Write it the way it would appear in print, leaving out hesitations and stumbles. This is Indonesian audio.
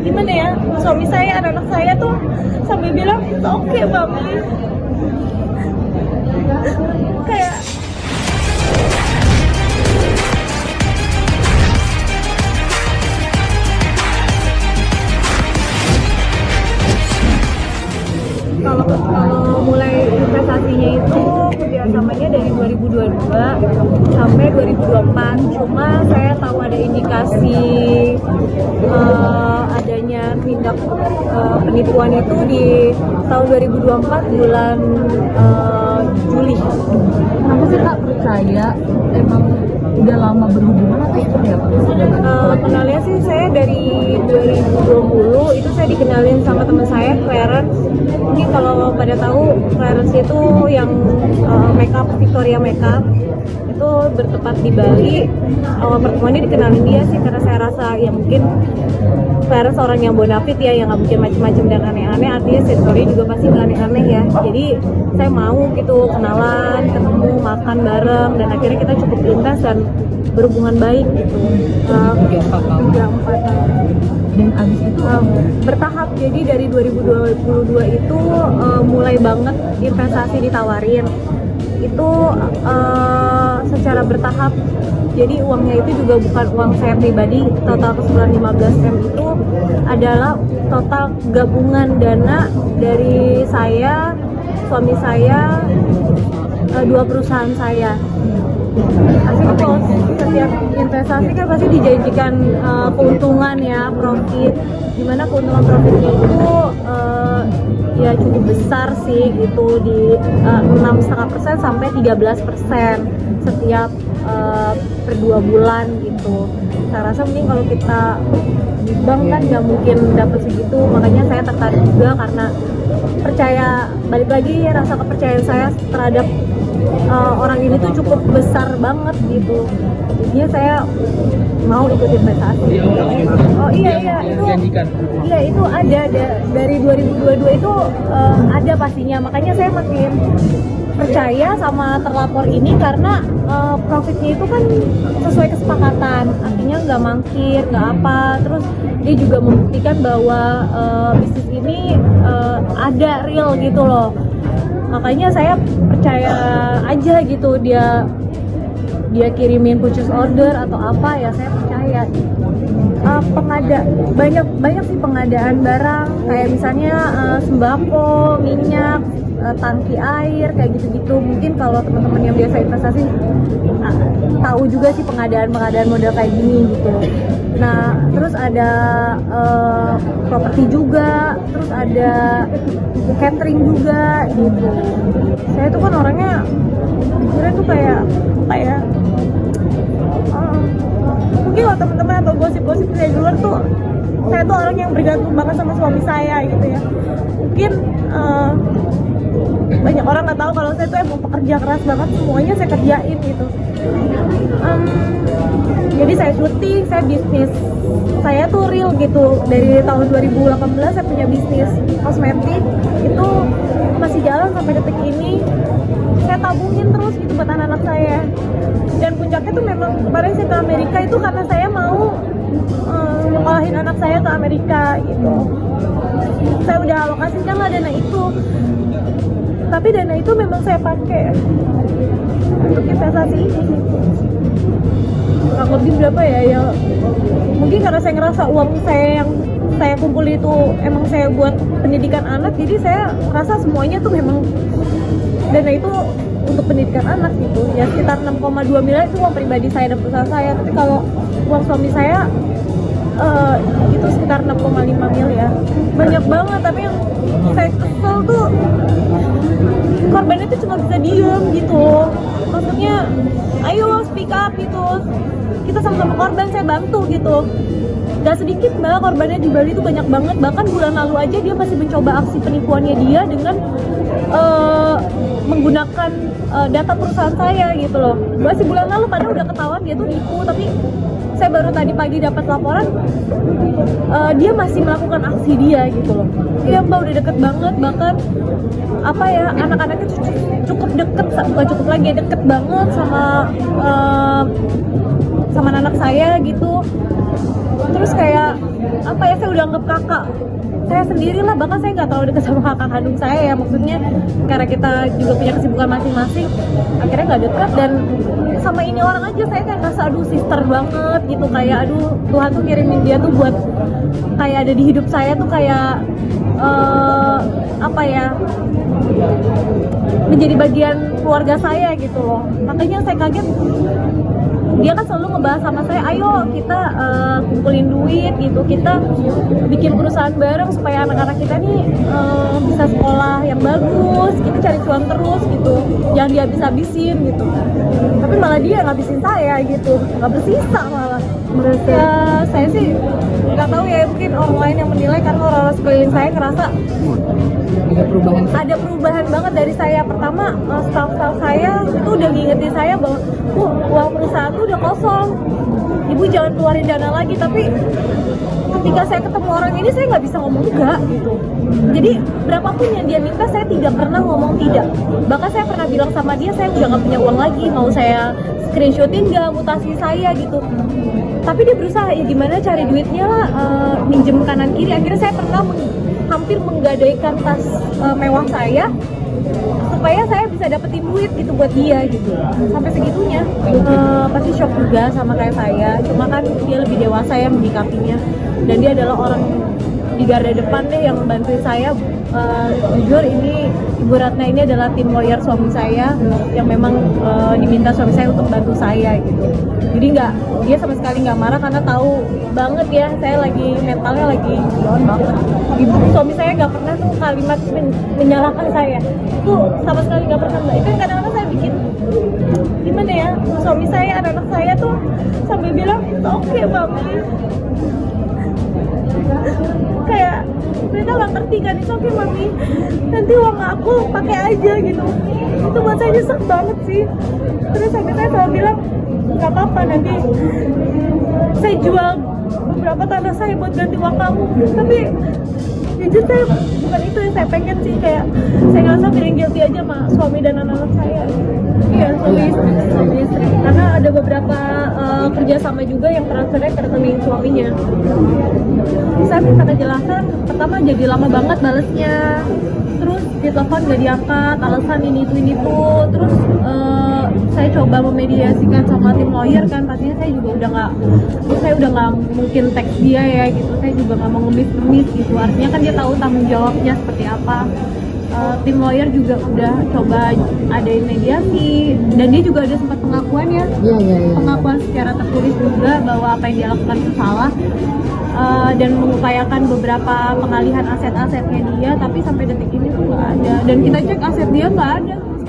gimana ya, suami saya, anak-anak saya tuh sambil bilang oke mami, kayak kalau mulai investasinya itu kerjasamanya dari 2022 sampai 2024. Cuma saya tahu ada indikasi adanya tindak penipuan itu di tahun 2024 bulan Juli. Kenapa sih Kak percaya emang udah lama berhubungan atau seperti apa? Kenalnya sih saya dari 2020 itu saya dikenalin sama teman saya Clarence. Mungkin kalau pada tahu Clarence itu yang makeup Victoria Makeup itu bertempat di Bali. Awal pertemuannya dikenalin dia sih karena saya rasa ya mungkin Clarence orang yang bonafit ya, yang nggak mungkin macam-macam dan aneh-aneh, artinya Victoria juga pasti nggak aneh-aneh ya. Jadi saya mau gitu kenalan, ketemu, makan bareng, dan akhirnya kita cukup intens dan berhubungan baik gitu. 3-4 tahun. Dan abis itu Bertahap, jadi dari 2022 itu mulai banget investasi ditawarin. Itu secara bertahap, jadi uangnya itu juga bukan uang saya pribadi. Total keseluruhan 15M itu adalah total gabungan dana dari saya, suami saya, 2 perusahaan saya. Asli kalau setiap investasi kan pasti dijanjikan keuntungan ya, profit. Dimana keuntungan profitnya itu ya cukup besar sih gitu, di 6,5% sampai 13% setiap per 2 bulan gitu. Saya rasa mungkin kalau kita di bank kan nggak mungkin dapat segitu, makanya saya tertarik juga karena percaya, balik lagi rasa kepercayaan saya terhadap orang ini tuh cukup besar banget gitu. Jadinya saya mau ikut investasi. Oh iya itu ada dari 2022 itu ada pastinya, makanya saya makin percaya sama terlapor ini karena profitnya itu kan sesuai kesepakatan, artinya nggak mangkir, nggak apa. Terus dia juga membuktikan bahwa bisnis ini ada real gitu loh. Makanya saya percaya aja gitu, dia kirimin purchase order atau apa ya saya percaya. Banyak sih pengadaan barang kayak misalnya sembako, minyak, tangki air kayak gitu-gitu. Mungkin kalau teman-teman yang biasa investasi tahu juga sih pengadaan model kayak gini gitu. Nah, terus ada properti juga, terus ada catering juga gitu. Saya tuh kan orangnya jujurnya tuh kayak mungkin kalau teman-teman atau gosip-gosip dari luar tuh, saya tuh orang yang bergantung banget sama suami saya gitu ya. Mungkin banyak orang nggak tahu kalau saya tuh emang pekerja keras banget, semuanya saya kerjain gitu. Jadi saya syuting, saya bisnis, saya tuh real gitu. Dari tahun 2018 saya punya bisnis kosmetik, itu masih jalan sampai detik ini. Saya tabungin terus gitu buat anak-anak saya. Dan puncaknya tuh memang kemarin saya ke Amerika itu karena saya mau ngalahin anak saya ke Amerika gitu. Saya udah alokasikan lah dana itu, tapi dana itu memang saya pakai untuk investasi ini. Kurang lebih berapa ya, mungkin karena saya ngerasa uang saya yang saya kumpul itu emang saya buat pendidikan anak, jadi saya rasa semuanya tuh memang dana itu untuk pendidikan anak gitu ya. Sekitar 6,2 miliar itu uang pribadi saya dan perusahaan saya, tapi kalau uang suami saya itu sekitar 6,5 miliar. Banyak banget, tapi yang saya kesel tuh korbannya tuh cuma bisa diem gitu. Maksudnya ayo speak up gitu, kita sama-sama korban, saya bantu gitu. Gak sedikit mbak, korbannya di Bali itu banyak banget. Bahkan bulan lalu aja dia masih mencoba aksi penipuannya dia dengan menggunakan data perusahaan saya gitu loh. Masih bulan lalu padahal udah ketahuan dia tuh nipu, tapi saya baru tadi pagi dapat laporan dia masih melakukan aksi dia gitu loh. Iya mbak, udah deket banget, bahkan apa ya, anak-anaknya cukup deket, bukan cukup lagi, deket banget sama anak saya gitu. terus kayak apa ya, saya udah anggap kakak saya sendiri lah, bahkan saya nggak terlalu dekat sama kakak kandung saya ya, maksudnya karena kita juga punya kesibukan masing-masing, akhirnya nggak dekat. Dan sama ini orang aja saya kayak ngerasa aduh sister banget gitu, kayak aduh Tuhan tuh kirimin dia tuh buat kayak ada di hidup saya tuh kayak apa ya, menjadi bagian keluarga saya gitu loh. Makanya saya kaget, dia kan selalu ngebahas sama saya, ayo kita kumpulin duit gitu, kita bikin perusahaan bareng supaya anak-anak kita nih bisa sekolah yang bagus, kita cari cuan terus gitu, jangan dihabis-habisin gitu. Tapi malah dia ngabisin saya gitu, nggak bersisa malah. Ya, saya sih nggak tahu ya, mungkin orang lain yang menilai karena orang-orang sekeliling saya ngerasa ada perubahan banget dari saya. Pertama, staff-staff saya itu udah ngingetin saya bahwa uang perusahaan tuh udah kosong, ibu jangan keluarin dana lagi. Tapi ketika saya ketemu orang ini, saya nggak bisa ngomong enggak gitu. Jadi berapapun yang dia minta, saya tidak pernah ngomong tidak. Bahkan saya pernah bilang sama dia, saya udah nggak punya uang lagi, mau saya screenshotin nggak mutasi saya gitu. Tapi dia berusaha, ya gimana cari duitnya lah, minjem kanan kiri. Akhirnya saya pernah hampir menggadaikan tas mewah saya supaya saya bisa dapetin duit gitu buat dia gitu. Sampai segitunya. Pasti shock juga sama kayak saya, cuma kan dia lebih dewasa ya menyikapinya, dan dia adalah orang di garda depan deh yang bantuin saya. Jujur ini Ibu Ratna ini adalah tim lawyer suami saya yang memang diminta suami saya untuk bantu saya gitu. Jadi dia sama sekali nggak marah karena tahu banget ya saya lagi mentalnya lagi down banget. Suami saya nggak pernah tuh kalimat menyalahkan saya, itu sama sekali nggak pernah. Itu yang kadang-kadang saya bikin gimana ya, suami saya, anak-anak saya tuh sambil bilang oke mami, kayak mereka nggak ngerti kan, itu oke mami, nanti uang aku pakai aja gitu. Itu buat saya nyesek banget sih. Terus sampai saya selalu bilang nggak apa-apa, nanti saya jual beberapa tanah saya buat ganti uang kamu. Tapi jujur saya bukan itu yang saya pengen sih, kayak saya ngerasa feeling guilty aja sama suami dan anak-anak saya. Iya, suami istri. Karena ada beberapa kerjasama juga yang transfernya ke rekening suaminya. Saya minta kejelasan, pertama jadi lama banget balesnya, terus ditelepon gak diangkat, alasan ini tuh. Terus saya coba memediasikan sama tim lawyer kan, pastinya saya juga udah nggak mungkin teks dia ya gitu, saya juga nggak mau ngemis gitu, artinya kan dia tahu tanggung jawabnya seperti apa. Tim lawyer juga udah coba adain mediasi, dan dia juga ada sempat pengakuan ya, pengakuan secara tertulis juga bahwa apa yang dia lakukan itu salah, dan mengupayakan beberapa pengalihan aset-asetnya dia, tapi sampai detik ini tuh nggak ada, dan kita cek aset dia nggak ada sama